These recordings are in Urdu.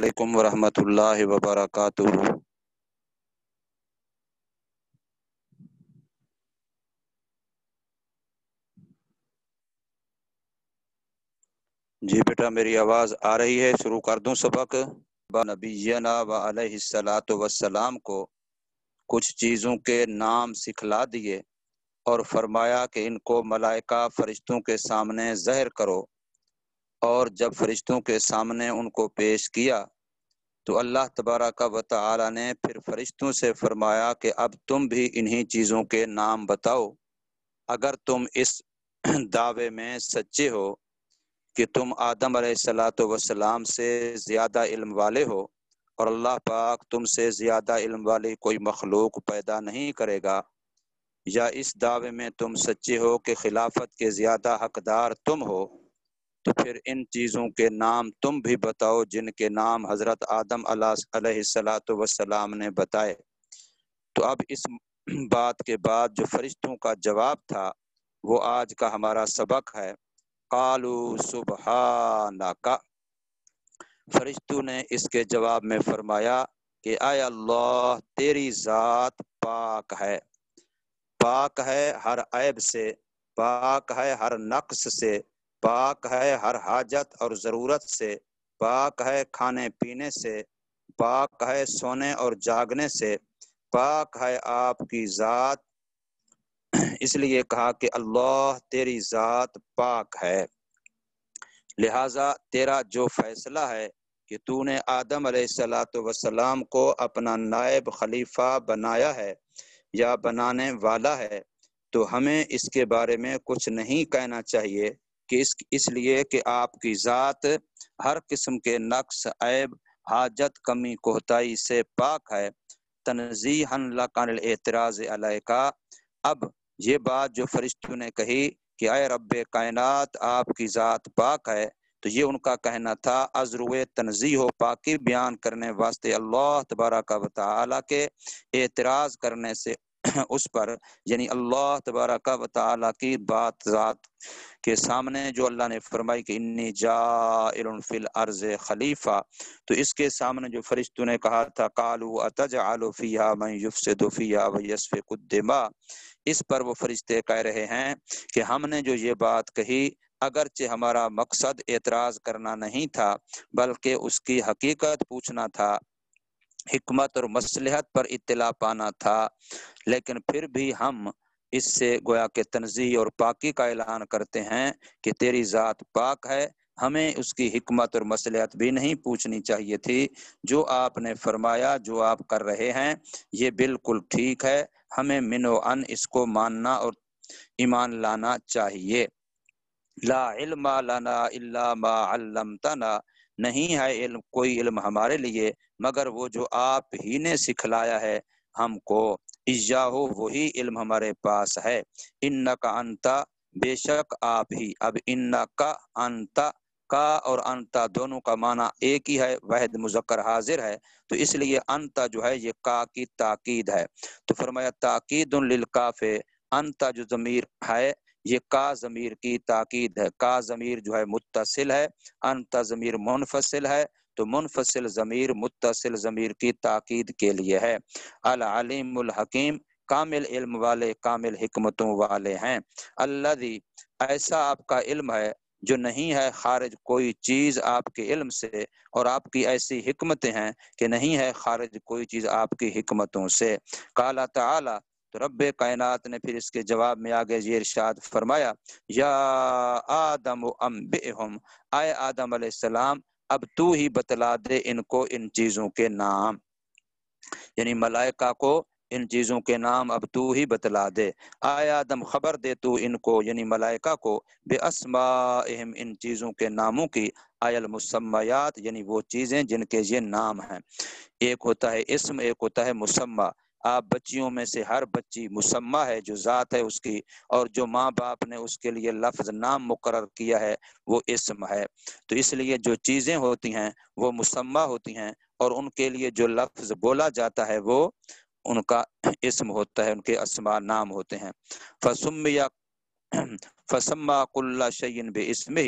علیکم ورحمۃ اللہ وبرکاتہ۔ جی بیٹا میری آواز آ رہی ہے؟ شروع کر دوں سبق؟ نبینا و علیہ الصلاۃ والسلام کو کچھ چیزوں کے نام سکھلا دیے اور فرمایا کہ ان کو ملائکہ فرشتوں کے سامنے ظاہر کرو، اور جب فرشتوں کے سامنے ان کو پیش کیا تو اللہ تبارک و تعالی نے پھر فرشتوں سے فرمایا کہ اب تم بھی انہی چیزوں کے نام بتاؤ، اگر تم اس دعوے میں سچے ہو کہ تم آدم علیہ الصلاۃ والسلام سے زیادہ علم والے ہو، اور اللہ پاک تم سے زیادہ علم والی کوئی مخلوق پیدا نہیں کرے گا، یا اس دعوے میں تم سچے ہو کہ خلافت کے زیادہ حقدار تم ہو، تو پھر ان چیزوں کے نام تم بھی بتاؤ جن کے نام حضرت آدم علیہ الصلاۃ والسلام نے بتائے۔ تو اب اس بات کے بعد جو فرشتوں کا جواب تھا وہ آج کا ہمارا سبق ہے۔ قالوا سبحانک، فرشتوں نے اس کے جواب میں فرمایا کہ اے اللہ تیری ذات پاک ہے، پاک ہے ہر عیب سے، پاک ہے ہر نقص سے، پاک ہے ہر حاجت اور ضرورت سے، پاک ہے کھانے پینے سے، پاک ہے سونے اور جاگنے سے، پاک ہے آپ کی ذات، اس لیے کہا کہ اللہ تیری ذات پاک ہے، لہٰذا تیرا جو فیصلہ ہے کہ تو نے آدم علیہ الصلاۃ والسلام کو اپنا نائب خلیفہ بنایا ہے یا بنانے والا ہے، تو ہمیں اس کے بارے میں کچھ نہیں کہنا چاہیے کہ اس لیے کہ آپ کی ذات ہر قسم کے نقص، عیب، حاجت، کمی کوتاہی سے پاک ہے، تنزیہا لک عن الاعتراض علیک۔ اب یہ بات جو فرشتوں نے کہی کہ اے رب کائنات آپ کی ذات پاک ہے، تو یہ ان کا کہنا تھا ازرو تنزیہ و پاکی بیان کرنے واسطے اللہ تبارک و تعالی کے اعتراض کرنے سے اس پر، یعنی اللہ تبارک و تعالی کی بات ذات کے سامنے جو اللہ نے فرمائی کہ انی جاعل فی الارض خلیفہ، تو اس کے سامنے جو فرشتوں نے کہا تھا قالوا اتجعل فیہا من یفسد فیہا ویسفک الدماء، اس پر وہ فرشتے کہہ رہے ہیں کہ ہم نے جو یہ بات کہی اگرچہ ہمارا مقصد اعتراض کرنا نہیں تھا بلکہ اس کی حقیقت پوچھنا تھا، حکمت اور مصلحت پر اطلاع پانا تھا، لیکن پھر بھی ہم اس سے گویا کہ تنزیہ اور پاکی کا اعلان کرتے ہیں کہ تیری ذات پاک ہے، ہمیں اس کی حکمت اور مصلحت بھی نہیں پوچھنی چاہیے تھی، جو آپ نے فرمایا جو آپ کر رہے ہیں یہ بالکل ٹھیک ہے، ہمیں من و ان اس کو ماننا اور ایمان لانا چاہیے۔ لا علم لنا الا ما علمتنا، نہیں ہے علم کوئی علم ہمارے لیے مگر وہ جو آپ ہی نے سکھلایا ہے ہم کو، ایاہو وہی علم ہمارے پاس ہے، انک انتا بے شک آپ ہی، اب انک انتا کا اور انتا دونوں کا معنی ایک ہی ہے، واحد مذکر حاضر ہے، تو اس لیے انتا جو ہے یہ کا کی تاکید ہے، تو فرمایا تاکید للکاف، انتا جو ضمیر ہے یہ کا ضمیر کی تاکید ہے، کا ضمیر جو ہے متصل ہے، انت ضمیر منفصل ہے، تو منفصل ضمیر متصل ضمیر کی تاکید کے لیے ہے، العلیم الحکیم کامل علم والے کامل حکمتوں والے ہیں، الذی ایسا آپ کا علم ہے جو نہیں ہے خارج کوئی چیز آپ کے علم سے، اور آپ کی ایسی حکمتیں ہیں کہ نہیں ہے خارج کوئی چیز آپ کی حکمتوں سے۔ قال تعالی، تو رب کائنات نے پھر اس کے جواب میں آگے یہ ارشاد فرمایا یا آدم انبئہم، اے آدم علیہ السلام اب تو ہی بتلا دے ان کو ان چیزوں کے نام، یعنی ملائکہ کو ان چیزوں کے نام اب تو ہی بتلا دے، اے آدم خبر دے تو ان کو یعنی ملائکہ کو باسمائہم ان چیزوں کے ناموں کی، آی المسمیات یعنی وہ چیزیں جن کے یہ نام ہیں، ایک ہوتا ہے اسم ایک ہوتا ہے مسمى، آپ بچیوں میں سے ہر بچی مسمى ہے جو ذات ہے اس کی، اور جو ماں باپ نے اس کے لیے لفظ نام مقرر کیا ہے وہ اسم ہے، تو اس لیے جو چیزیں ہوتی ہیں وہ مسمى ہوتی ہیں، اور ان کے لیے جو لفظ بولا جاتا ہے وہ ان کا اسم ہوتا ہے، ان کے اسماء نام ہوتے ہیں۔ فسمیہ فسما کل شیء باسمہ،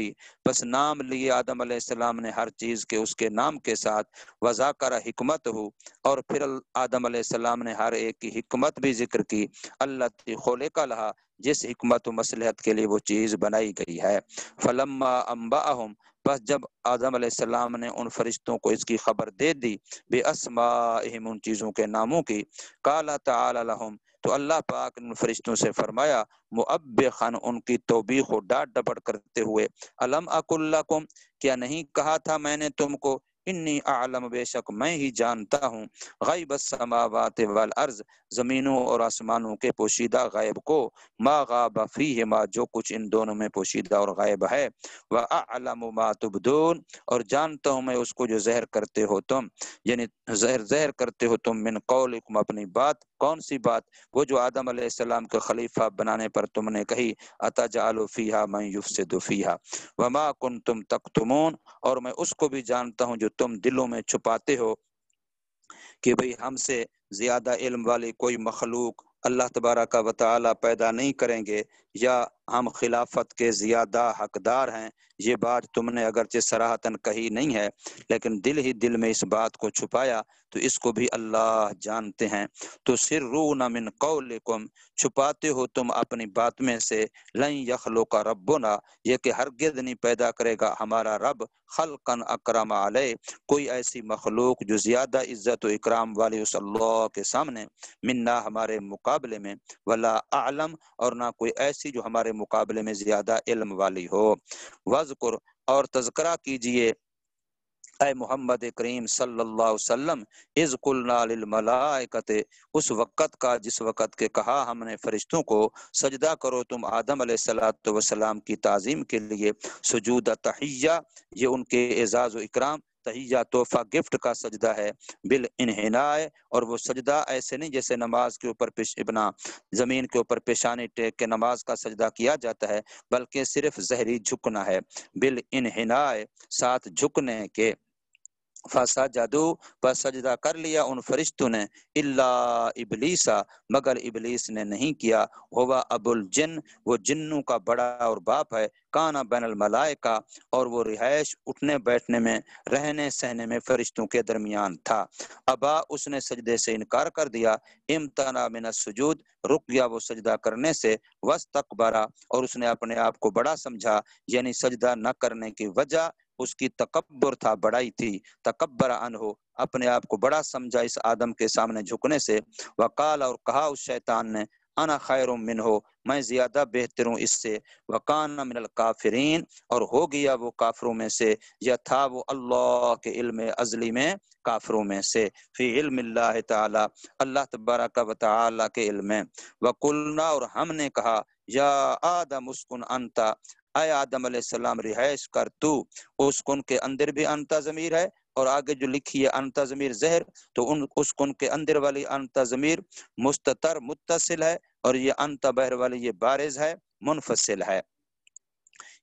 پس نام لیے آدم علیہ السلام نے ہر چیز کے اس کے نام کے ساتھ، وذاکر حکمت ہو، اور پھر آدم علیہ السلام نے ہر ایک کی حکمت بھی ذکر کی، التی خلق لہا، جس حکمت و مصلحت کے لیے وہ چیز بنائی گئی ہے۔ فلما انبأہم، بس جب آدم علیہ السلام نے ان فرشتوں کو اس کی خبر دے دی، بے اسمائہم، ان چیزوں کے ناموں کی، قال تعالی لہم، تو اللہ پاک نے ان فرشتوں سے فرمایا، مؤبخاً، ان کی توبیخ و ڈانٹ ڈپٹ کرتے ہوئے، الم اقل لکم، کیا نہیں کہا تھا میں نے تم کو، انی اعلم، بے شک میں ہی جانتا ہوں، غیب السماوات والارض، زمینوں اور آسمانوں کے پوشیدہ غیب کو، ما غاب فیہما، جو کچھ ان دونوں میں پوشیدہ اور غائب ہے، واعلم ما تبدون، اور جانتا ہوں میں اس کو جو ظاہر کرتے ہو تم، یعنی ظاہر کرتے ہو تم، من قولکم، اپنی بات، کون سی بات؟ وہ جو آدم علیہ السلام کے خلیفہ بنانے پر تم نے کہی، اتجعل فیہا من یفسد فیہا وما کنتم تکتمون، اور میں اس کو بھی جانتا ہوں جو تم دلوں میں چھپاتے ہو، کہ بھئی ہم سے زیادہ علم والی کوئی مخلوق اللہ تبارک و تعالی پیدا نہیں کریں گے، یا ہم خلافت کے زیادہ حقدار ہیں۔ یہ بات تم نے اگرچہ صراحتاً کہی نہیں ہے، لیکن دل ہی دل میں اس بات کو چھپایا، تو اس کو بھی اللہ جانتے ہیں۔ تو سرون من قولکم، چھپاتے ہو تم اپنی بات میں سے، لن یخلق ربنا، یہ کہ ہرگز نہیں پیدا کرے گا ہمارا رب، خلقا اکرم علیہ، کوئی ایسی مخلوق جو زیادہ عزت و اکرام والی اس اللہ کے سامنے، منا، ہمارے مقابلے میں، ولا اعلم، اور نہ کوئی ایسی جو ہمارے مقابلے میں زیادہ علم والی ہو۔ وذکر، اور تذکرہ کیجئے اے محمد کریم صلی اللہ علیہ وسلم، اذ قلنا للملائکۃ، اس وقت کا جس وقت کے کہا ہم نے فرشتوں کو، سجدہ کرو تم آدم علیہ الصلوۃ والسلام کی تعظیم کے لیے، سجود تحیہ، یہ ان کے اعزاز و اکرام، تحیہ تحفہ گفٹ کا سجدہ ہے، بالانحناء، اور وہ سجدہ ایسے نہیں جیسے نماز کے اوپر اپنا زمین کے اوپر پیشانی ٹیک کے نماز کا سجدہ کیا جاتا ہے، بلکہ صرف ظہری جھکنا ہے، بالانحناء، ساتھ جھکنے کے، فسجدو، پس سجدہ کر لیا ان فرشتوں نے، الا ابلیس، مگر ابلیس نے نہیں کیا، ہوا ابو الجن، وہ جنوں کا بڑا اور باپ ہے، کانا بین الملائکہ، اور وہ رہائش اٹھنے بیٹھنے میں، رہنے سہنے میں فرشتوں کے درمیان تھا، ابا، اس نے سجدے سے انکار کر دیا، امتنع من السجود، رک گیا وہ سجدہ کرنے سے، واستکبر، اور اس نے اپنے آپ کو بڑا سمجھا، یعنی سجدہ نہ کرنے کی وجہ اس کی تکبر تھا، بڑائی تھی، تکبر عنہ، اپنے آپ کو بڑا سمجھا اس آدم کے سامنے جھکنے سے، وقال، اور کہا اس شیطان نے، انا خیر منہ، میں زیادہ بہتر ہوں اس سے، وکان من الکافرین، اور ہو گیا وہ کافروں میں سے، یا تھا وہ اللہ کے علم ازلی میں کافروں میں سے، فی علم اللہ تعالی، اللہ تبارک و تعالی کے علم میں، وقلنا، اور ہم نے کہا، یا آدم اسکن انت، اے آدم علیہ السلام رہائش کر تو، اسکن کے اندر بھی انتا ضمیر ہے، اور آگے جو لکھی ہے انتا ضمیر زہر، تو ان اسکن کے اندر والی انتا ضمیر مستتر متصل ہے، اور یہ انتا بہر والی یہ بارز ہے، منفصل ہے،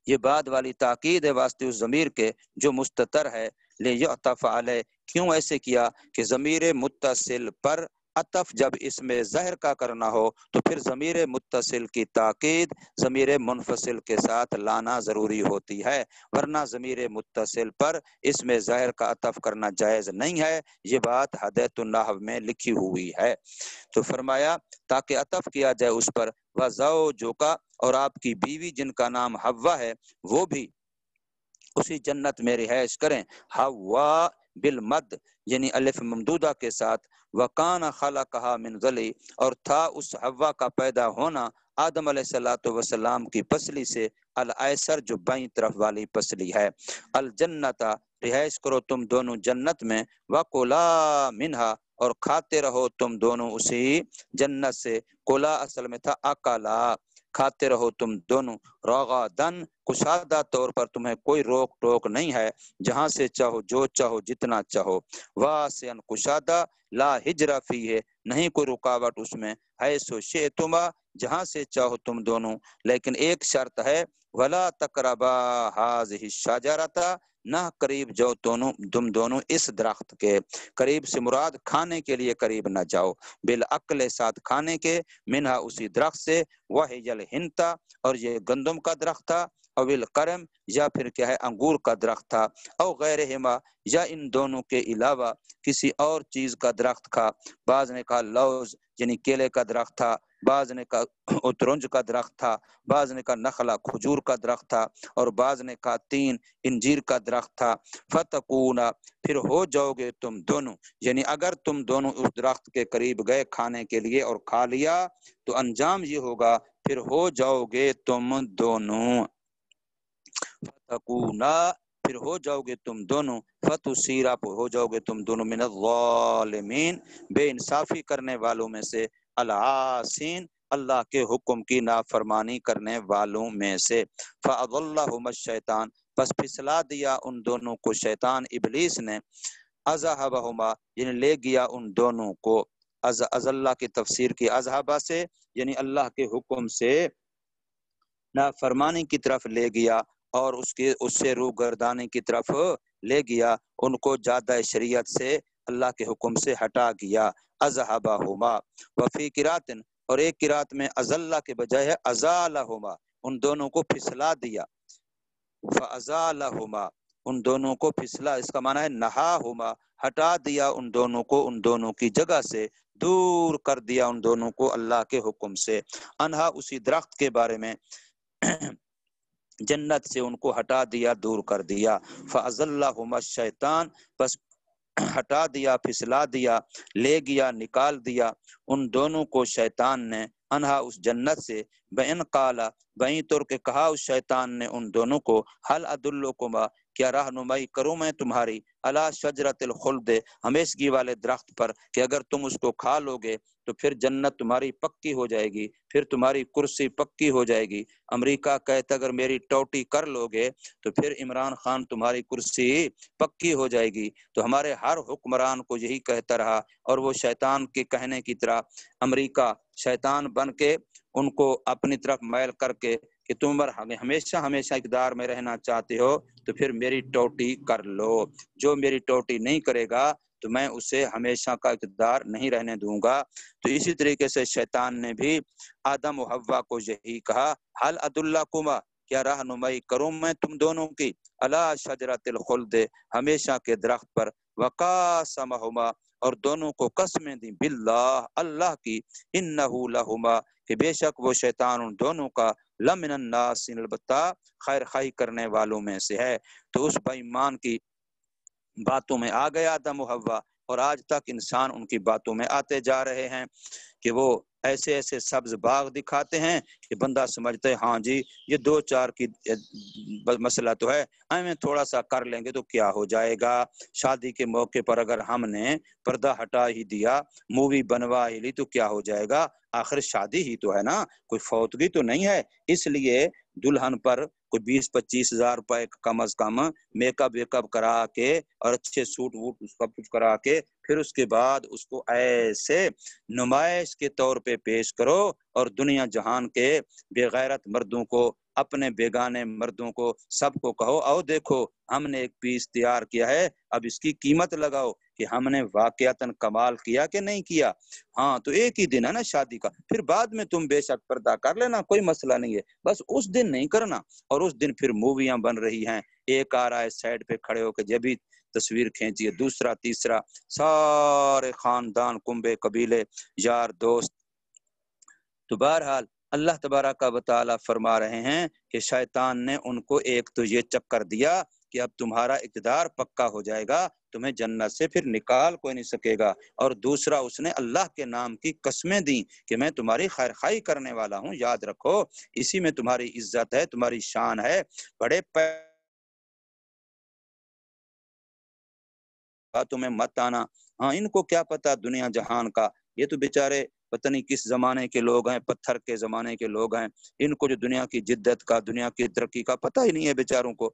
یہ بعد والی تاکید ہے واسطے اس ضمیر کے جو مستتر ہے، لیعطف علیہ، کیوں ایسے کیا کہ ضمیر متصل پر عطف جب اس میں ظاہر کا کرنا ہو تو پھر ضمیر متصل کی تاکید ضمیر منفصل کے ساتھ لانا ضروری ہوتی ہے، ورنہ ضمیر متصل پر اس میں ظاہر کا عطف کرنا جائز نہیں ہے، یہ بات حدیث النحو میں لکھی ہوئی ہے۔ تو فرمایا تاکہ عطف کیا جائے اس پر، وزوجک، اور آپ کی بیوی جن کا نام حوا ہے وہ بھی اسی جنت میں رہائش کریں، حوا بالمد، یعنی الف ممدودہ کے ساتھ، وکان خلقها من ذلی، اور تھا اس حوا کا پیدا ہونا آدم علیہ الصلوۃ والسلام کی پسلی سے، الایسر، جو بائیں طرف والی پسلی ہے، الجنت، رہائش کرو تم دونوں جنت میں، وکلا منہا، اور کھاتے رہو تم دونوں اسی جنت سے، کلا اصل میں تھا اکلا، کھاتے رہو تم دونوں، رغدن، کشادہ طور پر، تمہیں کوئی روک ٹوک نہیں ہے، جہاں سے چاہو جو چاہو جتنا چاہو، واسعن، کشادہ، لا ہجر فیہ، نہیں کوئی رکاوٹ اس میں، حیث شئتما، جہاں سے چاہو تم دونوں، لیکن ایک شرط ہے، ولا تقربا ہذہ الشجرۃ، نہ قریب جاؤ تم دونوں اس درخت کے، قریب سے مراد کھانے کے لیے قریب نہ جاؤ، بالعقل ساتھ کھانے کے، منہا اسی درخت سے، وحی الہنتا اور یہ گندم کا درخت تھا، او القرم یا پھر کیا ہے انگور کا درخت تھا، او غیرہما یا ان دونوں کے علاوہ کسی اور چیز کا درخت تھا، بعض نے کہا لوز یعنی کیلے کا درخت تھا، بعض نے کہا اترنج کا درخت تھا، بعض نے کہا نخلا کھجور کا درخت تھا، اور بعض نے کہا تین انجیر کا درخت تھا، فتکونا پھر ہو جاؤ گے تم دونوں، یعنی اگر تم دونوں اس درخت کے قریب گئے کھانے کے لیے اور کھا لیا تو انجام یہ ہوگا پھر ہو جاؤ گے تم دونوں، فتکونا پھر ہو جاؤ گے تم دونوں، فتصیرا ہو جاؤ گے تم دونوں من الظالمین بے انصافی کرنے والوں میں سے، العاصین اللہ کے حکم کی نافرمانی کرنے والوں میں سے، فاضلہما الشیطان پس پھسلا دیا ان دونوں کو شیطان ابلیس نے، اذہبہما یعنی لے گیا ان دونوں کو، اللہ کی تفسیر کی اذہبہ سے یعنی اللہ کے حکم سے نافرمانی کی طرف لے گیا، اور اس سے روح گردانی کی طرف لے گیا، ان کو جادہ شریعت سے اللہ کے حکم سے ہٹا گیا، اذہبہما وفی قرات اور ایک قرات میں ازلہ کے بجائے ہے ازالہما ان دونوں کو پھسلا دیا، فازالہما ان دونوں کو پھسلا، اس کا معنی ہے نہاہما ہٹا دیا ان دونوں کو ان دونوں کی جگہ سے، دور کر دیا ان دونوں کو اللہ کے حکم سے، انہا اسی درخت کے بارے میں جنت سے ان کو ہٹا دیا دور کر دیا، فازلہما الشیطان پس ہٹا دیا پھسلا دیا لے گیا نکال دیا ان دونوں کو شیطان نے، انہا اس جنت سے، بین قالا بہیں طور کے کہا اس شیطان نے ان دونوں کو، حل ادلکما کیا رہنمائی کروں میں تمہاری، علی شجرۃ الخلد ہمیشگی والے درخت پر، کہ اگر تم اس کو کھا لو گے تو پھر جنت تمہاری پکی ہو جائے گی، پھر تمہاری کرسی پکی ہو جائے گی، امریکہ کہتا اگر میری ٹوٹی کر لو گے تو پھر عمران خان تمہاری کرسی پکی ہو جائے گی، تو ہمارے ہر حکمران کو یہی کہتا رہا، اور وہ شیطان کے کہنے کی طرح امریکہ شیطان بن کے ان کو اپنی طرف میل کر کے کہ تم ہمیشہ اقتدار میں رہنا چاہتے ہو تو پھر میری ٹوٹی کر لو، جو میری ٹوٹی نہیں کرے گا تو میں اسے ہمیشہ کا اقتدار نہیں رہنے دوں گا۔ تو اسی طریقے سے شیطان نے بھی آدم و حوا کو یہی کہا، حل ادلکما کیا رہنمائی کروں میں تم دونوں کی، علی شجرۃ الخلد ہمیشہ کے درخت پر، وقاسمہما اور دونوں کو قسمیں دی، باللہ اللہ کی، انہ لہما کہ بے شک وہ شیطان ان دونوں کا، لمن الناس البتہ خیر خواہی کرنے والوں میں سے ہے۔ تو اس بے ایمان کی باتوں میں آ گیا آدم و حوا، اور آج تک انسان ان کی باتوں میں آتے جا رہے ہیں کہ وہ ایسے ایسے سبز باغ دکھاتے ہیں کہ بندہ سمجھتے ہے ہاں جی یہ دو چار کی مسئلہ تو ہے، ہمیں تھوڑا سا کر لیں گے تو کیا ہو جائے گا، شادی کے موقع پر اگر ہم نے پردہ ہٹا ہی دیا، مووی بنوا ہی لی تو کیا ہو جائے گا، آخر شادی ہی تو ہے نا، کوئی فوتگی تو نہیں ہے، اس لیے دلہن پر کوئی 20-25 ہزار روپے کم از کم میک اپ ویک اپ کرا کے اور اچھے سوٹ ووٹ سب کچھ کرا کے پھر اس کے بعد اس کو ایسے نمائش کے طور پہ پیش کرو، اور دنیا جہان کے بے غیرت مردوں کو، اپنے بیگانے مردوں کو سب کو کہو آؤ دیکھو ہم نے ایک پیس تیار کیا ہے، اب اس کی قیمت لگاؤ کہ ہم نے واقعتاً کمال کیا کہ نہیں کیا۔ ہاں تو ایک ہی دن ہے نا شادی کا، پھر بعد میں تم بے شک پردہ کر لینا، کوئی مسئلہ نہیں ہے، بس اس دن نہیں کرنا۔ اور اس دن پھر موویاں بن رہی ہیں، ایک آ رہا ہے سائڈ پہ کھڑے ہو کے جب بھی تصویر کھینچیے، دوسرا تیسرا، سارے خاندان کنبے قبیلے یار دوست۔ تو بہرحال اللہ تبارک و تعالیٰ فرما رہے ہیں کہ شیطان نے ان کو ایک تو یہ چکر دیا کہ اب تمہارا اقتدار پکا ہو جائے گا، تمہیں جنت سے پھر نکال کوئی نہیں سکے گا، اور دوسرا اس نے اللہ کے نام کی قسمیں دیں کہ میں تمہاری خیر خواہی کرنے والا ہوں، یاد رکھو اسی میں تمہاری عزت ہے، تمہاری شان ہے، بڑے تمہیں مت آنا۔ ہاں ان کو کیا پتا دنیا جہان کا، یہ تو بیچارے پتہ نہیں کس زمانے کے لوگ ہیں، پتھر کے زمانے کے لوگ ہیں، ان کو جو دنیا کی جدت کا، دنیا کی ترقی کا پتہ ہی نہیں ہے بیچاروں کو۔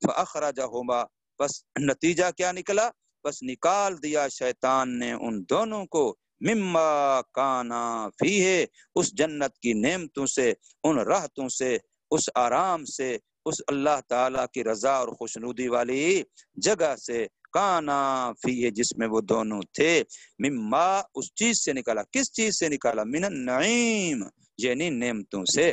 فاخرجہما بس نتیجہ کیا نکلا، بس نکال دیا شیطان نے ان دونوں کو، مما کانا فیہ اس جنت کی نعمتوں سے، ان راحتوں سے، اس آرام سے اس اللہ تعالیٰ کی رضا اور خوشنودی والی جگہ سے، کانا فی جس میں وہ دونوں تھے، مما اس چیز سے نکالا، کس چیز سے نکالا، من النعیم یعنی نعمتوں سے۔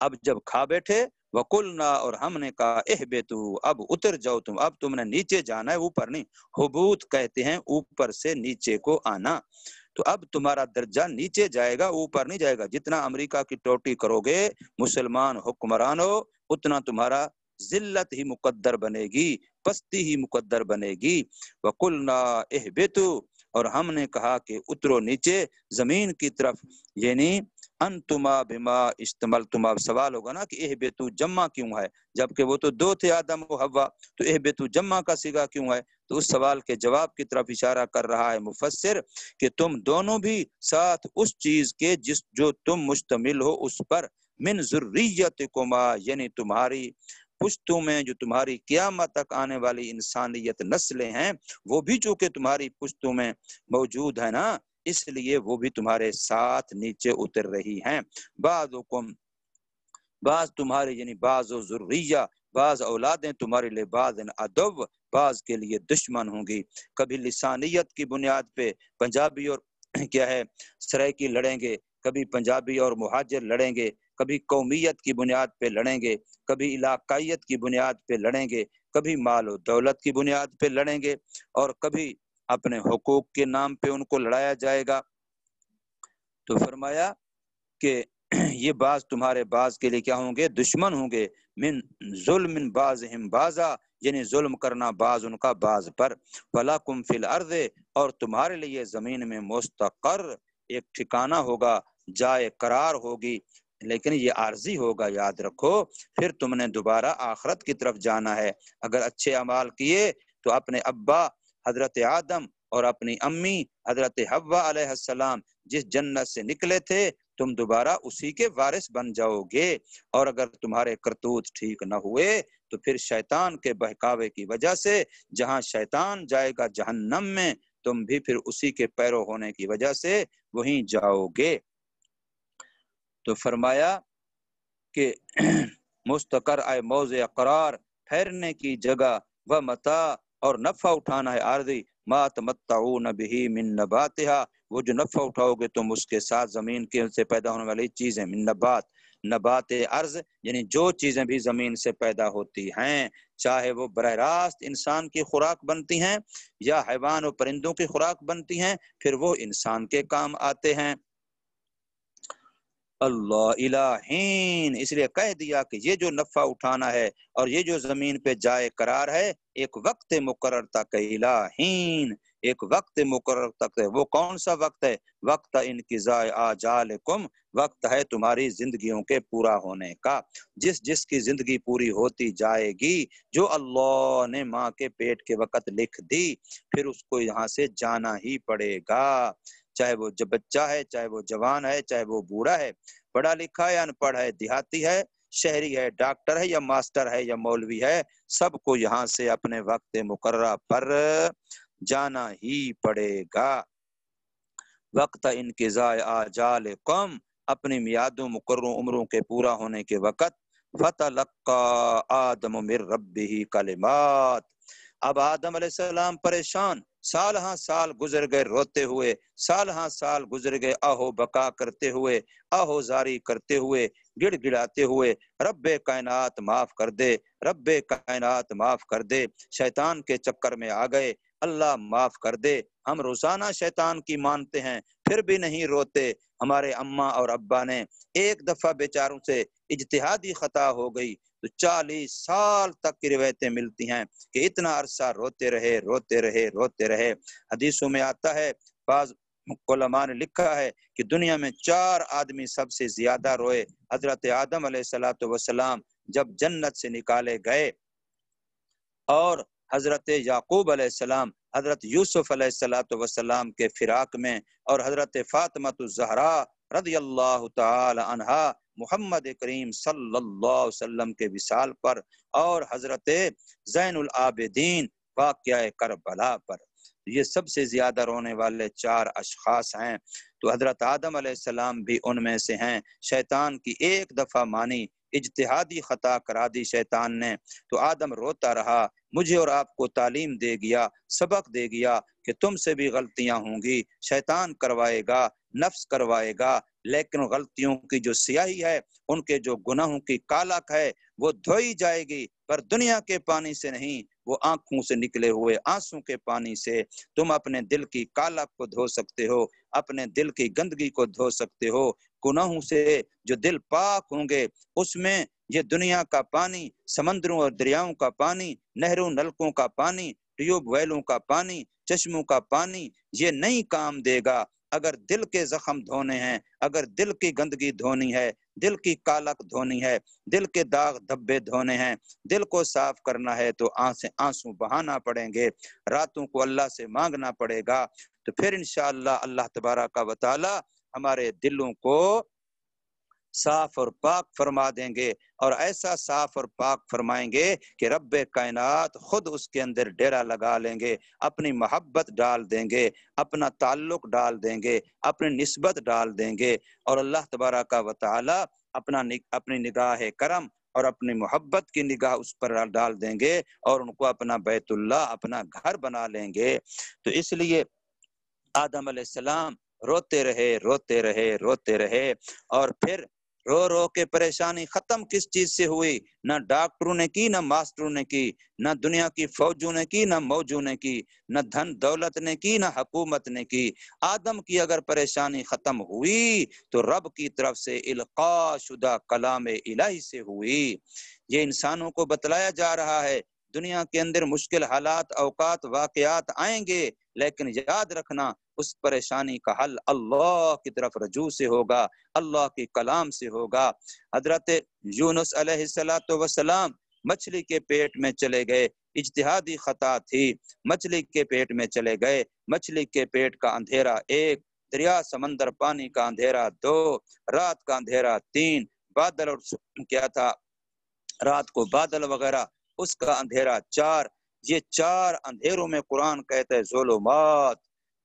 اب جب کھا بیٹھے، وقلنا اور ہم نے کہا اہبتو اب اتر جاؤ تم، اب تم نے نیچے جانا ہے، اوپر نہیں۔ حبوط کہتے ہیں اوپر سے نیچے کو آنا، تو اب تمہارا درجہ نیچے جائے گا، اوپر نہیں جائے گا۔ جتنا امریکہ کی ٹوٹی کرو گے مسلمان حکمرانوں، اتنا تمہارا ذلت ہی مقدر بنے گی، پستی ہی مقدر بنے گی۔ وقلنا اہبتو اور ہم نے کہا کہ اترو نیچے زمین کی طرف، یعنی انتما بما اشتملتما، سوال ہوگا نا کہ اہبتو جمع کیوں ہے، جبکہ وہ تو دو تھے آدم و حوا، تو اہبتو جمع کا صیغہ کیوں ہے؟ تو اس سوال کے جواب کی طرف اشارہ کر رہا ہے مفسر کہ تم دونوں بھی ساتھ اس چیز کے جس جو تم مشتمل ہو اس پر، من ذریتکما یعنی تمہاری پشتوں میں جو تمہاری قیامت تک آنے والی انسانیت نسلیں ہیں، وہ بھی چونکہ تمہاری پشتوں میں موجود ہے نا، اس لیے وہ بھی تمہارے ساتھ نیچے اتر رہی ہیں۔ بعضکم بعض تمہارے یعنی بعض و ذریہ، بعض اولادیں تمہارے لیے بعض عدو، بعض کے لیے دشمن ہوں گی۔ کبھی لسانیت کی بنیاد پہ پنجابی اور کیا ہے سرائکی لڑیں گے، کبھی پنجابی اور مہاجر لڑیں گے، کبھی قومیت کی بنیاد پہ لڑیں گے، کبھی علاقائیت کی بنیاد پہ لڑیں گے، کبھی مال و دولت کی بنیاد پہ لڑیں گے، اور کبھی اپنے حقوق کے نام پہ ان کو لڑایا جائے گا۔ تو فرمایا کہ یہ بعض تمہارے بعض کے لیے کیا ہوں گے؟ دشمن ہوں گے۔ من ظلم بعضہم بعضا یعنی ظلم کرنا بعض ان کا بعض پر۔ وَلَكُمْ فِي الْأَرْضِ اور تمہارے لیے زمین میں مستقر ایک ٹھکانہ ہوگا، جائے قرار ہوگی، لیکن یہ عارضی ہوگا، یاد رکھو، پھر تم نے دوبارہ آخرت کی طرف جانا ہے۔ اگر اچھے اعمال کیے تو اپنے ابا حضرت آدم اور اپنی امی حضرت حوا علیہ السلام جس جنت سے نکلے تھے، تم دوبارہ اسی کے وارث بن جاؤ گے۔ اور اگر تمہارے کرتوت ٹھیک نہ ہوئے تو پھر شیطان کے بہکاوے کی وجہ سے جہاں شیطان جائے گا جہنم میں، تم بھی پھر اسی کے پیرو ہونے کی وجہ سے وہیں جاؤ گے۔ تو فرمایا کہ مستقر آئے موضع قرار، ٹھہرنے کی جگہ، و متاع اور نفع اٹھانا ہے عارضی، ما تمتعون به من نباتها وہ جو نفع اٹھاؤ گے تم اس کے ساتھ زمین کے سے پیدا ہونے والی چیزیں، من نبات نبات ارض یعنی جو چیزیں بھی زمین سے پیدا ہوتی ہیں، چاہے وہ براہ راست انسان کی خوراک بنتی ہیں یا حیوان و پرندوں کی خوراک بنتی ہیں، پھر وہ انسان کے کام آتے ہیں۔ اللہ الہین اس لیے کہہ دیا کہ یہ جو نفع اٹھانا ہے اور یہ جو زمین پہ جائے قرار ہے، ایک وقت مقرر تک، الہین ایک وقت مقرر تک ہے۔ وہ کون سا وقت ہے؟ وقت انقضاء آجالکم، وقت ہے تمہاری زندگیوں کے پورا ہونے کا۔ جس جس کی زندگی پوری ہوتی جائے گی، جو اللہ نے ماں کے پیٹ کے وقت لکھ دی، پھر اس کو یہاں سے جانا ہی پڑے گا، چاہے وہ بچہ ہے، چاہے وہ جوان ہے، چاہے وہ بوڑھا ہے، پڑھا لکھا ہے، ان پڑھ ہے، دیہاتی ہے، شہری ہے، ڈاکٹر ہے یا ماسٹر ہے یا مولوی ہے، سب کو یہاں سے اپنے وقت مقررہ پر جانا ہی پڑے گا۔ وقت انقضاء آجالکم اپنی میادوں مقرروں عمروں کے پورا ہونے کے وقت، فتلقى آدم من ربه کلمات اب آدم علیہ السلام پریشان، سال ہاں سال گزر گئے روتے ہوئے، سال ہاں سال گزر گئے آہو بکا کرتے ہوئے، آہو زاری کرتے ہوئے، گڑ گڑاتے ہوئے، رب کائنات معاف کر دے، رب کائنات معاف کر دے۔ شیطان کے چکر میں آ گئے، اللہ معاف کر دے۔ ہم روزانہ شیطان کی مانتے ہیں پھر بھی نہیں روتے۔ ہمارے اماں اور ابا نے ایک دفعہ بیچاروں سے اجتہادی خطا ہو گئی تو 40 سال تک کی روایتیں ملتی ہیں کہ اتنا عرصہ روتے رہے روتے رہے روتے رہے۔ حدیثوں میں آتا ہے، بعض علماء نے لکھا ہے کہ دنیا میں 4 آدمی سب سے زیادہ روئے۔ حضرت آدم علیہ السلام جب جنت سے نکالے گئے، اور حضرت یعقوب علیہ السلام حضرت یوسف علیہ السلام کے فراق میں، اور حضرت فاطمہ الزہرا رضی اللہ تعالی عنہا محمد کریم صلی اللہ علیہ وسلم کے وصال پر، اور حضرت زین العابدین واقعہ کربلا پر، یہ سب سے زیادہ رونے والے 4 اشخاص ہیں۔ تو حضرت آدم علیہ السلام بھی ان میں سے ہیں۔ شیطان کی ایک دفعہ مانی، اجتہادی خطا کرا دی شیطان نے۔ تو آدم روتا رہا، مجھے اور آپ کو تعلیم دے گیا، سبق دے گیا کہ تم سے بھی غلطیاں ہوں گی، شیطان کروائے گا، نفس کروائے گا، لیکن غلطیوں کی جو سیاہی ہے، ان کے جو گناہوں کی کالک ہے، وہ دھوئی جائے گی، پر دنیا کے پانی سے نہیں، وہ آنکھوں سے نکلے ہوئے آنسوں کے پانی سے۔ تم اپنے دل کی کالک کو دھو سکتے ہو، اپنے دل کی گندگی کو دھو سکتے ہو۔ گناہوں سے جو دل پاک ہوں گے، اس میں یہ دنیا کا پانی، سمندروں اور دریاؤں کا پانی، نہروں نلکوں کا پانی، ٹیوب ویلوں کا پانی، چشموں کا پانی، یہ نہیں کام دے گا۔ اگر دل کے زخم دھونے ہیں، اگر دل کی گندگی دھونی ہے، دل کی کالک دھونی ہے، دل کے داغ دھبے دھونے ہیں، دل کو صاف کرنا ہے، تو آنسو بہانا پڑیں گے، راتوں کو اللہ سے مانگنا پڑے گا۔ تو پھر انشاءاللہ اللہ تبارک و تعالی ہمارے دلوں کو صاف اور پاک فرما دیں گے، اور ایسا صاف اور پاک فرمائیں گے کہ رب کائنات خود اس کے اندر ڈیرا لگا لیں گے، اپنی محبت ڈال دیں گے، اپنا تعلق ڈال دیں گے، اپنی نسبت ڈال دیں گے، اور اللہ تبارک و تعالی اپنی نگاہ کرم اور اپنی محبت کی نگاہ اس پر ڈال دیں گے، اور ان کو اپنا بیت اللہ، اپنا گھر بنا لیں گے۔ تو اس لیے آدم علیہ السلام روتے رہے روتے رہے روتے رہے، اور پھر رو رو کے پریشانی ختم کس چیز سے ہوئی؟ نہ ڈاکٹروں نے کی، نہ ماسٹروں نے کی، نہ دنیا کی فوجوں نے کی، نہ موجوں نے کی، نہ دھن دولت نے کی، نہ حکومت نے کی۔ آدم کی اگر پریشانی ختم ہوئی تو رب کی طرف سے القاء شدہ کلام الہی سے ہوئی۔ یہ انسانوں کو بتلایا جا رہا ہے، دنیا کے اندر مشکل حالات، اوقات، واقعات آئیں گے، لیکن یاد رکھنا اس پریشانی کا حل اللہ کی طرف رجوع سے ہوگا، اللہ کے کلام سے ہوگا۔ حضرت یونس علیہ السلام مچھلی کے پیٹ میں چلے گئے، اجتہادی خطا تھی، مچھلی کے پیٹ میں چلے گئے، مچھلی کے پیٹ کا اندھیرا 1، دریا سمندر پانی کا اندھیرا 2، رات کا اندھیرا 3، بادل اور کیا تھا رات کو بادل وغیرہ اس کا اندھیرا 4۔ یہ 4 اندھیروں میں قرآن کہتا ہے ظلمات،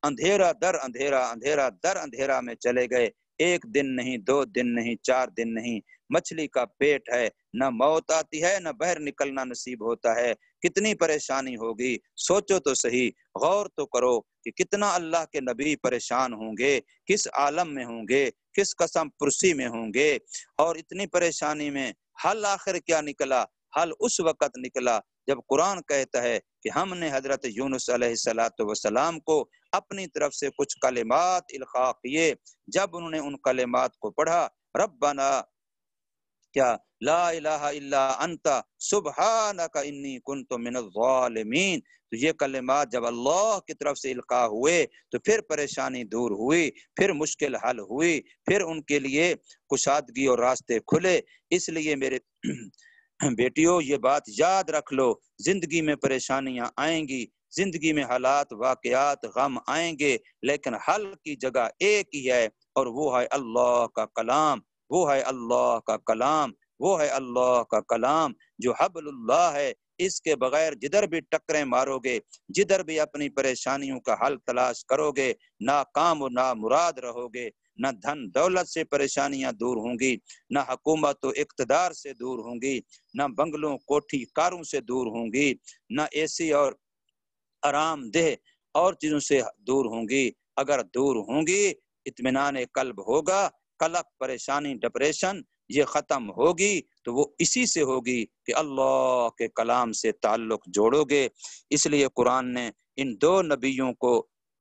اندھیرا در اندھیرا، اندھیرا در اندھیرا میں چلے گئے، 1 دن نہیں، 2 دن نہیں، 4 دن نہیں۔ مچھلی کا پیٹ ہے، نہ موت آتی ہے، نہ باہر نکلنا نصیب ہوتا ہے، کتنی پریشانی ہوگی، سوچو تو صحیح، غور تو کرو کہ کتنا اللہ کے نبی پریشان ہوں گے، کس عالم میں ہوں گے، کس قسم پرسی میں ہوں گے، اور اتنی پریشانی میں حل آخر کیا نکلا؟ حل اس وقت نکلا جب قرآن کہتا ہے کہ ہم نے حضرت یونس علیہ السلام کو اپنی طرف سے کچھ کلمات القاء کیے، جب انہوں نے ان کلمات کو پڑھا، ربنا کیا لا الہ الا انت سبحانک انی کنت من الظالمین، تو یہ کلمات جب اللہ کی طرف سے القاء ہوئے تو پھر پریشانی دور ہوئی، پھر مشکل حل ہوئی، پھر ان کے لیے کشادگی اور راستے کھلے۔ اس لیے میرے بیٹیوں یہ بات یاد رکھ لو، زندگی میں پریشانیاں آئیں گی، زندگی میں حالات، واقعات، غم آئیں گے، لیکن حل کی جگہ ایک ہی ہے، اور وہ ہے اللہ کا کلام، وہ ہے اللہ کا کلام، وہ ہے اللہ کا کلام جو حبل اللہ ہے۔ اس کے بغیر جدھر بھی ٹکریں مارو گے، جدھر بھی اپنی پریشانیوں کا حل تلاش کرو گے، ناکام و نامراد رہو گے، نہ دھن دولت سے پریشانیاں دور ہوں گی، نہ حکومت و اقتدار سے دور ہوں گی، نہ بنگلوں کوٹھی کاروں سے دور ہوں گی، نہ اے سی اور آرام دہ اور چیزوں سے دور ہوں گی۔ اگر دور ہوں گی، اطمینان قلب ہوگا، قلق، پریشانی، ڈپریشن یہ ختم ہوگی، تو وہ اسی سے ہوگی کہ اللہ کے کلام سے تعلق جوڑو گے۔ اس لیے قرآن نے ان 2 نبیوں کو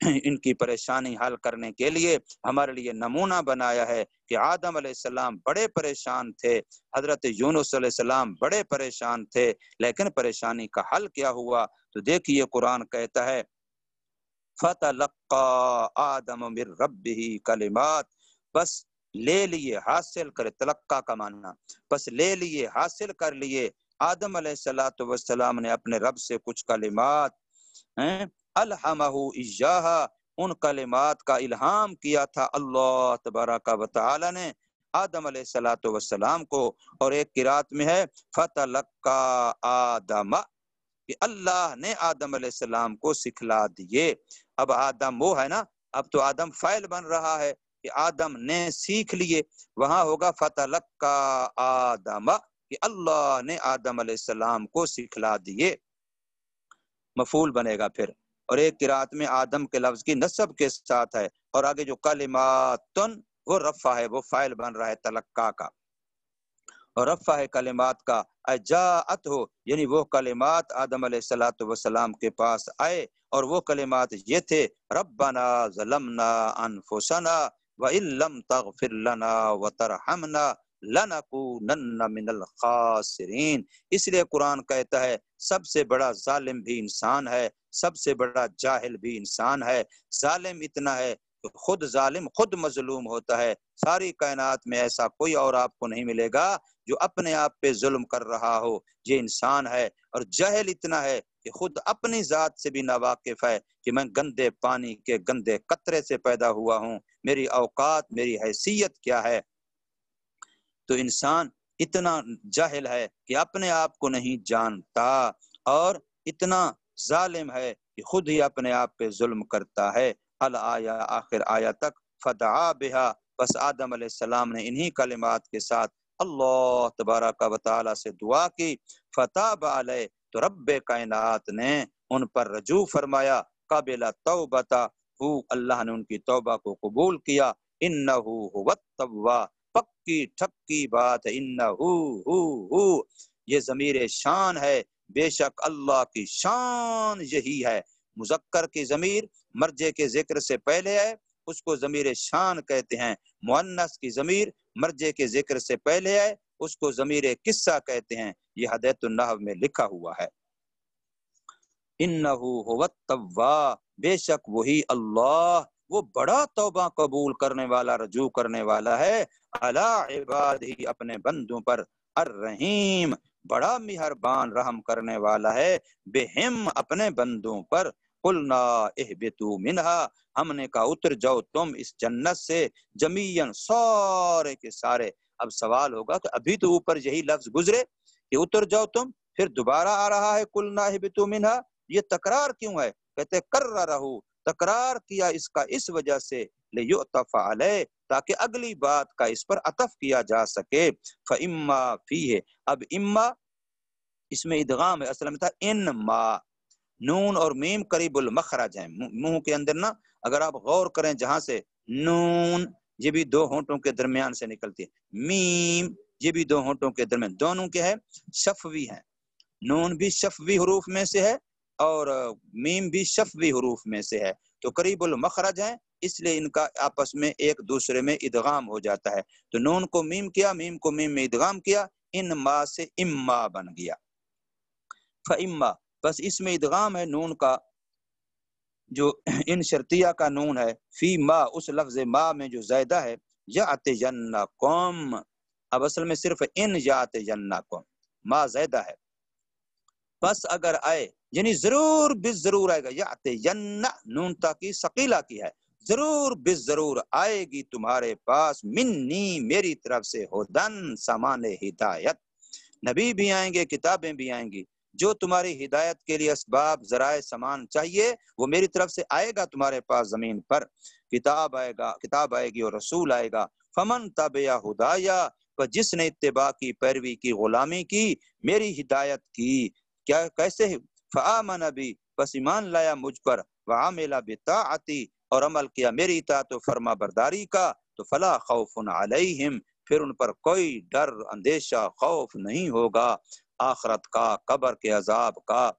ان کی پریشانی حل کرنے کے لیے ہمارے لیے نمونہ بنایا ہے کہ آدم علیہ السلام بڑے پریشان تھے، حضرت یونس علیہ السلام بڑے پریشان تھے، لیکن پریشانی کا حل کیا ہوا؟ تو دیکھیے قرآن کہتا ہے فَتَلَقَّى آدَمُ مِن رَبِّهِ کلمات، بس لے لیے، حاصل کرے، تلقا کا معنی، بس لے لیے، حاصل کر لیے آدم علیہ السلام نے اپنے رب سے کچھ کلمات، الہمہ ایہا، ان کلمات کا الہام کیا تھا اللہ تبارک و تعالی نے آدم علیہ السلام کو۔ اور ایک قرات میں ہے فَتَلَقَّى آدَمَ، کہ اللہ نے آدم علیہ السلام کو سکھلا دیے۔ اب آدم وہ ہے نا، اب تو آدم فاعل بن رہا ہے، کہ آدم نے سیکھ لیے، وہاں ہوگا فتلقا آدم کہ اللہ نے آدم علیہ السلام کو سکھلا دیے، مفعول بنے گا پھر۔ اور ایک قرات میں آدم کے لفظ کی نصب کے ساتھ ہے، اور آگے جو کلماتن وہ رفع ہے، وہ فاعل بن رہا ہے تلقا کا، اور رفع ہے کلمات کا، اجاءت ہو یعنی وہ کلمات آدم علیہ السلام کے پاس آئے، اور وہ کلمات یہ تھے ربنا ظلمنا انفسنا وان لم تغفر لنا وترحمنا لنکونن من الخاسرین۔ اس لیے قرآن کہتا ہے سب سے بڑا ظالم بھی انسان ہے، سب سے بڑا جاہل بھی انسان ہے۔ ظالم اتنا ہے کہ خود ظالم خود مظلوم ہوتا ہے، ساری کائنات میں ایسا کوئی اور آپ کو نہیں ملے گا جو اپنے آپ پہ ظلم کر رہا ہو، یہ انسان ہے۔ اور جاہل اتنا ہے کہ خود اپنی ذات سے بھی ناواقف ہے کہ میں گندے پانی کے گندے قطرے سے پیدا ہوا ہوں، میری اوقات میری حیثیت کیا ہے۔ تو انسان اتنا جاہل ہے کہ اپنے آپ کو نہیں جانتا، اور اتنا ظالم ہے کہ خود ہی اپنے آپ پہ ظلم کرتا ہے۔ الآیہ آخر آیہ تک فدعا بہا، بس آدم علیہ السلام نے انہی کلمات کے ساتھ اللہ تبارک و تعالی سے دعا کی، فتاب علیہ تو رب کائنات نے ان پر رجوع فرمایا، قابل توبتا ہو اللہ نے ان کی توبہ کو قبول کیا، انہو هو التواب پکی ٹھکی بات ہے، انہو یہ ضمیر شان ہے، بے شک اللہ کی شان یہی ہے۔ مذکر کی ضمیر مرجع کے ذکر سے پہلے ہے، اس کو ضمیر شان کہتے ہیں۔ مؤنث کی ضمیر مرجع کے ذکر سے پہلے ہے، اس کو ضمیر قصہ کہتے ہیں۔ یہ ہدایت النحو میں لکھا ہوا ہے۔ انہو هو التواب بے شک وہی اللہ وہ بڑا توبہ قبول کرنے والا رجوع کرنے والا ہے، علی عبادہ اپنے بندوں پر، الرحیم بڑا مہربان رحم کرنے والا ہے، بہم اپنے بندوں پر۔ قلنا اہبطوا منہا ہم نے کہا اتر جاؤ تم اس جنت سے، جمیعاً سارے کے سارے۔ اب سوال ہوگا کہ ابھی تو اوپر یہی لفظ گزرے کہ اتر جاؤ تم، پھر دوبارہ آ رہا ہے قلنا اہبطوا منہا، یہ تکرار کیوں ہے؟ کہتے کررہ تکرار کیا اس کا اس وجہ سے لیعطف علیہ تاکہ اگلی بات کا اس پر عطف کیا جا سکے۔ فاما فیہ اب اما اس میں ادغام ہے، اصل میں تھا انما، نون اور میم قریب المخرج ہیں، منہ کے اندر نا اگر آپ غور کریں جہاں سے نون یہ بھی دو ہونٹوں کے درمیان سے نکلتی ہے، میم یہ بھی دو ہونٹوں کے درمیان، دونوں کے ہے شفوی ہیں، نون بھی شفوی حروف میں سے ہے اور میم بھی شفوی حروف میں سے ہے، تو قریب المخرج ہیں، اس لیے ان کا آپس میں ایک دوسرے میں ادغام ہو جاتا ہے۔ تو نون کو میم کیا، میم کو میم میں ادغام کیا، ان ما سے اما بن گیا۔ فاما بس اس میں ادغام ہے نون کا جو ان شرطیہ کا نون ہے، فی ما اس لفظ ما میں جو زائدہ ہے، یاتینکم اب اصل میں صرف ان یاتینکم ما زائدہ ہے، بس اگر آئے یعنی ضرور بالضرور آئے گا، یاتین نون تاکہ ثقیلہ کی ہے، ضرور بالضرور آئے گی تمہارے پاس، منی میری طرف سے، ہدن سامان ہدایت، نبی بھی آئیں گے کتابیں بھی آئیں گی، جو تمہاری ہدایت کے لیے اسباب ذرائع سامان چاہیے وہ میری طرف سے آئے گا تمہارے پاس زمین پر، کتاب آئے گی اور رسول آئے گا، فمن تبع ہدایا جس نے اتباع کی پیروی کی غلامی کی میری ہدایت کی، کیا کیسے فآمن بی پس ایمان لایا مجھ پر، وعمل بطاعتی اور عمل کیا میری اطاعت و فرما برداری کا، تو فلا خوف علیہم پھر ان پر کوئی ڈر اندیشہ خوف نہیں ہوگا، آخرت کا، قبر کے عذاب کا،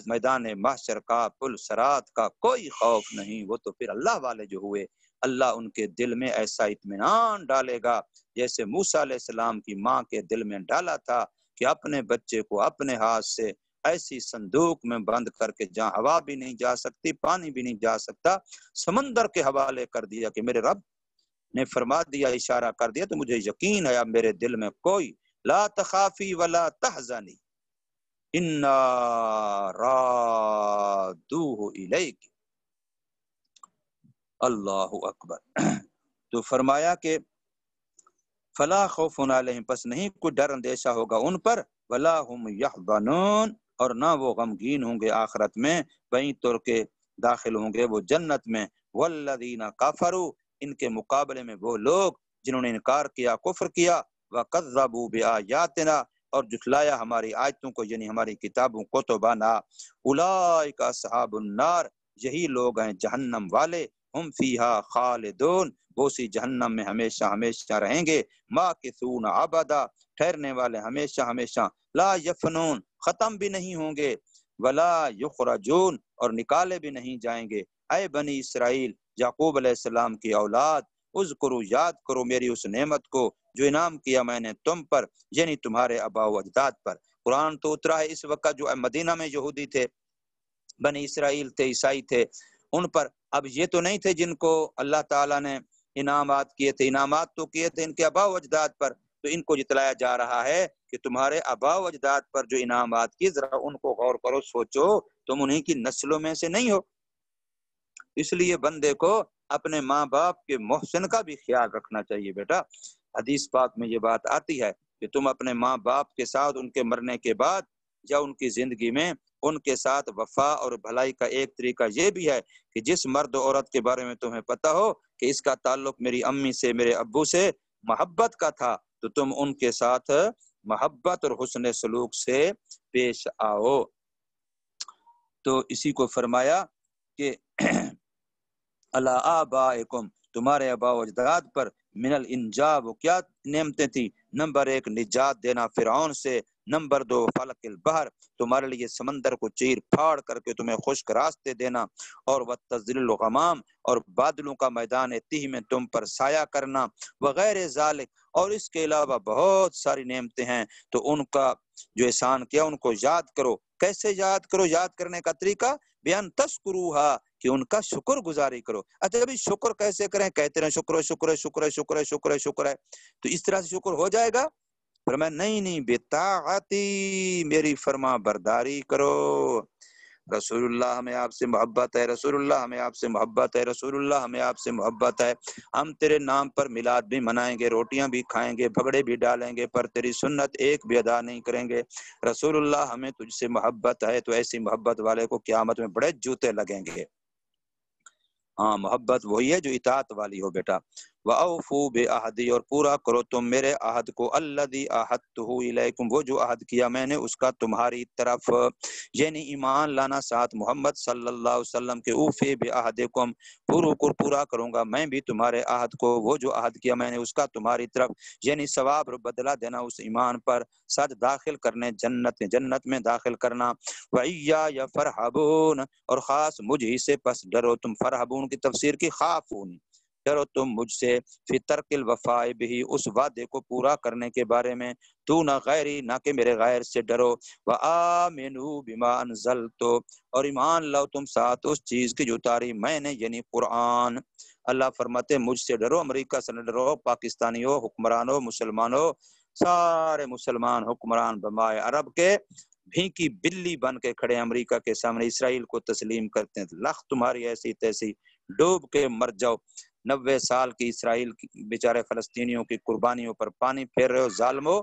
میدان محشر کا، پل صراط کا کوئی خوف نہیں، وہ تو پھر اللہ والے جو ہوئے اللہ ان کے دل میں ایسا اطمینان ڈالے گا جیسے موسیٰ علیہ السلام کی ماں کے دل میں ڈالا تھا کہ اپنے بچے کو اپنے ہاتھ سے ایسی صندوق میں بند کر کے جہاں ہوا بھی نہیں جا سکتی، پانی بھی نہیں جا سکتا، سمندر کے حوالے کر دیا کہ میرے رب نے فرما دیا، اشارہ کر دیا، تو مجھے یقین ہے اب میرے دل میں کوئی لا تخافی ولا تحزنی انا رادوہ الیک، اللہ اکبر۔ تو فرمایا کہ فلا خوف علیہم پس نہیں کوئی ڈر اندیشہ ہوگا ان پر، ولا هم یحزنون اور نہ وہ غمگین ہوں گے آخرت میں، وہیں طور کے داخل ہوں گے وہ جنت میں، والذین کفروا ان کے مقابلے میں وہ لوگ جنہوں نے انکار کیا، کفر کیا، وَكَذَّبُوا بِآيَاتِنَا اور جھٹلایا ہماری آیتوں کو، یعنی ہماری کتابوں کو، کتبنا، اولئک اصحاب النار یہی لوگ ہیں جہنم والے، ہم فیہا خالدون وہ اسی جہنم میں ہمیشہ ہمیشہ رہیں گے، ماکثون ابدا ٹھہرنے والے ہمیشہ ہمیشہ، لا یفنون ختم بھی نہیں ہوں گے، ولا یخرجون اور نکالے بھی نہیں جائیں گے۔ اے بنی اسرائیل، یعقوب علیہ السلام کی اولاد، اذکروا یاد کرو میری اس نعمت کو جو انعام کیا میں نے تم پر، یعنی تمہارے آباء و اجداد پر۔ قرآن تو اترا ہے اس وقت جو مدینہ میں یہودی تھے، بنی اسرائیل تھے، عیسائی تھے، ان پر۔ اب یہ تو نہیں تھے جن کو اللہ تعالیٰ نے انعامات کیے تھے، انعامات تو کیے تھے ان کے آباء و اجداد پر، تو ان کو جتلایا جا رہا ہے کہ تمہارے آباء و اجداد پر جو انعامات کیے ذرا ان کو غور کرو، سوچو، تم انہی کی نسلوں میں سے نہیں ہو۔ اس لیے بندے کو اپنے ماں باپ کے محسن کا بھی خیال رکھنا چاہیے بیٹا۔ حدیث پاک میں یہ بات آتی ہے کہ تم اپنے ماں باپ کے ساتھ ان کے مرنے کے بعد یا ان کی زندگی میں ان کے ساتھ وفا اور بھلائی کا ایک طریقہ یہ بھی ہے کہ جس مرد و عورت کے بارے میں تمہیں پتہ ہو کہ اس کا تعلق میری امی سے، میرے ابو سے محبت کا تھا، تو تم ان کے ساتھ محبت اور حسن سلوک سے پیش آؤ۔ تو اسی کو فرمایا کہ الا آبائکم تمہارے آباء و اجداد پر من الانجا وہ کیا نعمتیں تھیں؟ نمبر 1 نجات دینا فرعون سے، نمبر 2 فلق البحر تمہارے لیے سمندر کو چیر پھاڑ کر کے تمہیں خشک راستے دینا، اور وتذلیل الغمام اور بادلوں کا میدان تیہ میں تم پر سایہ کرنا، وغیر ذالک اور اس کے علاوہ بہت ساری نعمتیں ہیں، تو ان کا جو احسان کیا ان کو یاد کرو۔ کیسے یاد کرو؟ یاد کرنے کا طریقہ بیان تشکروہا کہ ان کا شکر گزاری کرو۔ اچھا ابھی شکر کیسے کریں؟ کہتے رہے شکر شکر شکر شکر شکر شکر ہے، تو اس طرح سے شکر ہو جائے گا؟ فرمایا نہیں، بطاعتی میری فرما برداری کرو۔ رسول اللہ ہمیں آپ سے محبت ہے، رسول اللہ ہمیں آپ سے محبت ہے، رسول اللہ ہمیں آپ سے محبت ہے، ہم تیرے نام پر میلاد بھی منائیں گے، روٹیاں بھی کھائیں گے، بھگڑے بھی ڈالیں گے، پر تیری سنت ایک بھی ادا نہیں کریں گے۔ رسول اللہ ہمیں تجھ سے محبت ہے، تو ایسی محبت والے کو قیامت میں بڑے جوتے لگیں گے۔ ہاں محبت وہی ہے جو اطاعت والی ہو بیٹا۔ وَأَوْفُوا بِعَهْدِي اور پورا کرو تم میرے عہد کو، الَّذِي عَهَدتُّهُ إِلَيْكُمْ وہ جو عہد کیا میں نے اس کا تمہاری طرف، یعنی ایمان لانا ساتھ محمد صلی اللہ علیہ وسلم کے۔ اوفی بعہدکم پورا کروں گا میں بھی تمہارے عہد کو، وہ جو عہد کیا میں نے اس کا تمہاری طرف، یعنی ثواب اور بدلہ دینا اس ایمان پر، ساتھ داخل کرنے جنت میں داخل کرنا۔ وَإِيَّايَ فَارْهَبُونَ اور خاص مجھ ہی سے پس ڈرو تم۔ فرحبون کی تفسیر کی خافون ڈرو تم مجھ سے، فی ترک الوفاء بہ اس وعدے کو پورا کرنے کے بارے میں، تو نہ غیری نہ کہ میرے غیر سے ڈرو، وآمنوا بما انزلت اور ایمان لاؤ تم ساتھ اس چیز کی جو اتاری میں نے، یعنی قرآن۔ اللہ فرماتے مجھ سے ڈرو، امریکہ سے نہ ڈرو، پاکستانی ہو، حکمران ہو، مسلمان ہو، سارے مسلمان حکمران بمائے عرب کے بھینکی بلی بن کے کھڑے امریکہ کے سامنے، اسرائیل کو تسلیم کرتے ہیں، لخ تمہاری ایسی تیسی ڈوب کے مر جاؤ۔ 90 سال کی اسرائیل بیچارے فلسطینیوں کی قربانیوں پر پانی پھیر رہے ہو، ظالمو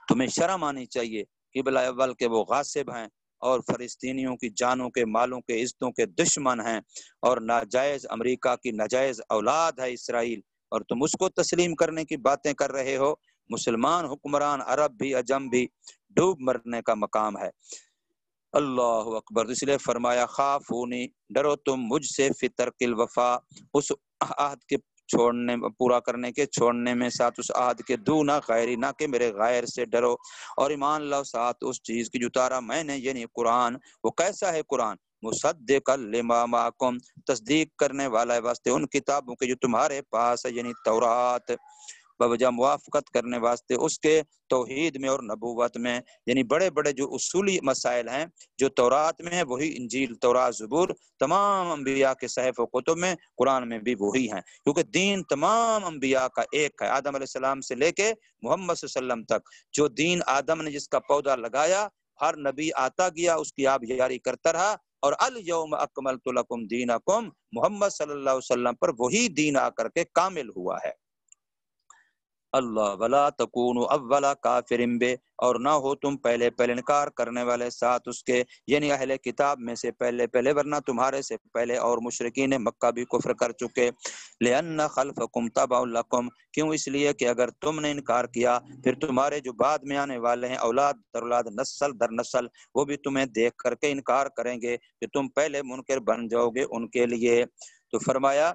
تمہیں شرم آنی چاہیے۔ قبلہ اول کے وہ غاصب ہیں اور فلسطینیوں کی جانوں کے، مالوں کے، عزتوں کے دشمن ہیں، اور ناجائز امریکہ کی ناجائز اولاد ہے اسرائیل، اور تم اس کو تسلیم کرنے کی باتیں کر رہے ہو۔ مسلمان حکمران عرب بھی عجم بھی ڈوب مرنے کا مقام ہے۔ اللہ اکبر۔ اس لیے فرمایا خافونی ڈرو تم مجھ سے، فی ترک الوفا اس عہد کے چھوڑنے، پورا کرنے کے چھوڑنے میں، ساتھ اس عہد کے، دونا غیری نہ کہ میرے غیر سے ڈرو، اور ایمان لاؤ ساتھ اس چیز کی جو اتارا میں نے، یعنی قرآن۔ وہ کیسا ہے قرآن؟ مصدقا لما معکم تصدیق کرنے والا ہے واسطے ان کتابوں کے جو تمہارے پاس ہے، یعنی تورات، بوجہ موافقت کرنے واسطے اس کے توحید میں اور نبوت میں، یعنی بڑے بڑے جو اصولی مسائل ہیں جو تورات میں ہیں وہی انجیل، تورات، زبور، تمام انبیاء کے صحیفے و کتب میں، قرآن میں بھی وہی ہیں، کیونکہ دین تمام انبیاء کا ایک ہے، آدم علیہ السلام سے لے کے محمد صلی اللہ علیہ وسلم تک۔ جو دین آدم نے جس کا پودا لگایا، ہر نبی آتا گیا اس کی آپ یاری کرتا رہا، اور الیوم اکملت لکم دینکم محمد صلی اللہ علیہ وسلم پر وہی دین آ کر کے کامل ہوا ہے۔ اللہ ولا تکونوا اول کافر بے، اور نہ ہو تم پہلے انکار کرنے والے ساتھ اس کے، یعنی اہل کتاب میں سے پہلے، ورنہ تمہارے سے پہلے اور مشرکین مکہ بھی کفر کر چکے۔ لأن خلفکم تبع لکم، کیوں؟ اس لیے کہ اگر تم نے انکار کیا پھر تمہارے جو بعد میں آنے والے ہیں، اولاد در اولاد، نسل در نسل، وہ بھی تمہیں دیکھ کر کے انکار کریں گے کہ تم پہلے منکر بن جاؤ گے ان کے لیے۔ تو فرمایا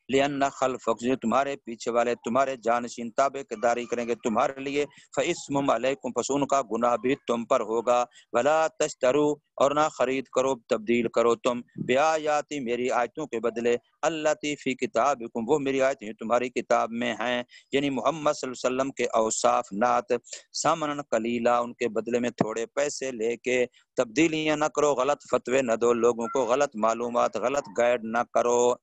لأن خلفک، جو تمہارے پیچھے والے تمہارے جانشین تابع داری کریں گے تمہارے لیے، فاسم علیکم، پس ان کا گناہ بھی تم پر ہوگا۔ ولا تشترو، اور نہ خرید کرو، تبدیل کرو تم، بیااتی، میری آیتوں کے بدلے، اللاتی فی کتابکم، وہ میری آیتیں تمہاری کتاب میں ہیں، یعنی محمد صلی اللہ علیہ وسلم کے اوصاف نعت، ثمنا قلیلا، ان کے بدلے میں تھوڑے پیسے لے کے تبدیلیاں نہ کرو، غلط فتوے نہ دو لوگوں کو، غلط معلومات، غلط گائیڈ نہ کرو۔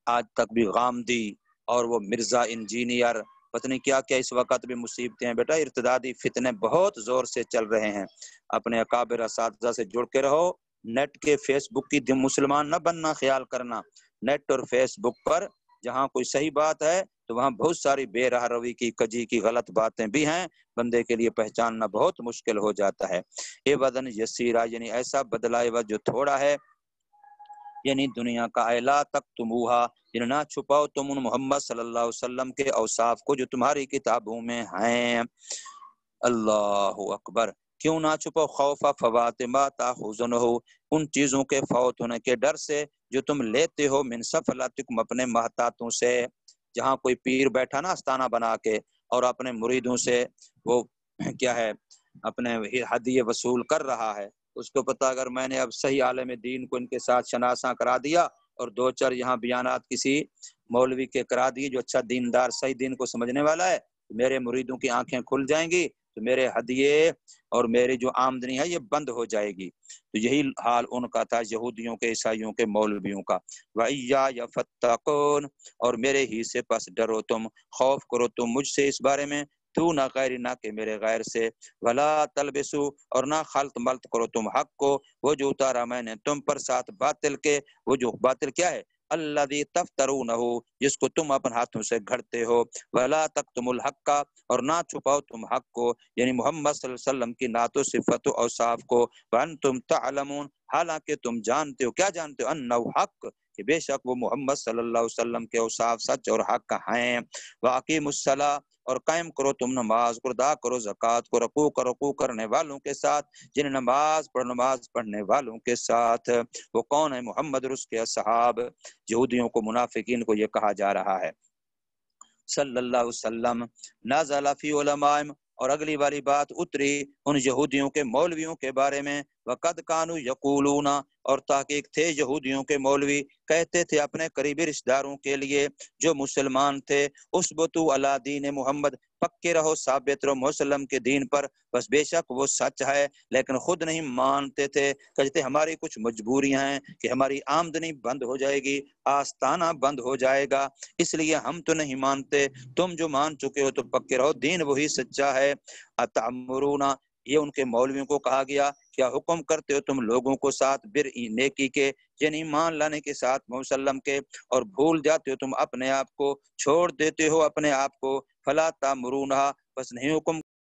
آج تک بھی غامدی اور وہ مرزا انجینئر پتہ نہیں کیا کیا اس وقت بھی مصیبتیں ہیں بیٹا، ارتدادی فتنے بہت زور سے چل رہے ہیں۔ اپنے اکابر اساتذہ سے جڑ کے رہو، نیٹ کے فیس بک کی مسلمان نہ بننا، خیال کرنا نیٹ اور فیس بک پر جہاں کوئی صحیح بات ہے تو وہاں بہت ساری بے راہ روی کی، کجی کی غلط باتیں بھی ہیں، بندے کے لیے پہچاننا بہت مشکل ہو جاتا ہے۔ اے بدن یسیرا، یعنی ایسا بدلہ عوض جو تھوڑا ہے، یعنی دنیا کا اعلیٰ تک تموہا، یعنی نہ چھپاؤ تم ان محمد صلی اللہ علیہ وسلم کے اوصاف کو جو تمہاری کتابوں میں ہیں۔ اللہ اکبر، کیوں نہ چھپاؤ؟ خوف فوات ما تاخذونہ، ان چیزوں کے فوت ہونے کے ڈر سے جو تم لیتے ہو، من سفلاتکم، اپنے محتاطوں سے۔ جہاں کوئی پیر بیٹھا نا استانہ بنا کے اور اپنے مریدوں سے وہ کیا ہے اپنے ہدیے وصول کر رہا ہے، اس کو پتا اگر میں نے اب صحیح عالم دین کو ان کے ساتھ شناساں کرا دیا اور دو چار یہاں بیانات کسی مولوی کے کرا دیے جو اچھا دیندار صحیح دین کو سمجھنے والا ہے، تو میرے مریدوں کی آنکھیں کھل جائیں گی، تو میرے ہدیے اور میری جو آمدنی ہے یہ بند ہو جائے گی۔ تو یہی حال ان کا تھا، یہودیوں کے، عیسائیوں کے، مولویوں کا۔ وَإِيَّايَ فَاتَّقُونِ، اور میرے ہی سے پس ڈرو تم، خوف کرو تم مجھ سے اس بارے میں، تو نہ غیر، نہ کہ میرے غیر سے، ولا تلبسو، اور نہ خلط ملط کرو تم حق کو، وہ جو اتارا میں نے تم پر ساتھ باطل کے، وہ جو باطل کیا ہے، الذی تفترونہ، جس کو تم اپنے ہاتھوں سے گھڑتے ہو، ولا تکتموا الحق، اور نہ چھپاؤ تم حق کو، یعنی محمد صلی اللہ علیہ وسلم کی نعت و صفت و اوصاف کو، وانتم تعلمون، حالانکہ تم جانتے ہو، کیا جانتے ہو، انہ حق، کہ بے شک وہ محمد صلی اللہ علیہ وسلم کے اوصاف سچ اور حق ہیں۔ واقیموا الصلاۃ، اور قائم کرو تم نماز کو، ادا کرو زکوٰۃ کو، رکوع کرنے والوں کے ساتھ، جن نماز پڑھنے والوں کے ساتھ۔ وہ کون ہے؟ محمد اور اس کے اصحاب۔ یہودیوں کو، منافقین کو یہ کہا جا رہا ہے صلی اللہ علیہ وسلم۔ نازل فی علمائم، اور اگلی والی بات اتری ان یہودیوں کے مولویوں کے بارے میں، وقد کانوا یقولون، اور تحقیق تھے یہودیوں کے مولوی کہتے تھے اپنے قریبی رشتہ داروں کے لیے جو مسلمان تھے، اسبتوا علی دین محمد، پکے رہو، ثابت رہو محمد صلی اللہ علیہ وسلم کے دین پر، بس بے شک وہ سچ ہے، لیکن خود نہیں مانتے تھے، کہتے ہماری کچھ مجبوریاں ہیں کہ ہماری آمدنی بند ہو جائے گی، آستانہ بند ہو جائے گا، اس لیے ہم تو نہیں مانتے، تم جو مان چکے ہو تو پکے رہو، دین وہی سچا ہے۔ اتامرونا، یہ ان کے مولویوں کو کہا گیا، کیا حکم کرتے ہو تم لوگوں کو ساتھ بر نیکی کے، یعنی ایمان لانے کے ساتھ محمد صلی اللہ علیہ وسلم کے، اور بھول جاتے ہو تم اپنے آپ کو، چھوڑ دیتے ہو اپنے آپ کو، فلا تامرونہا، بس نہیں حکم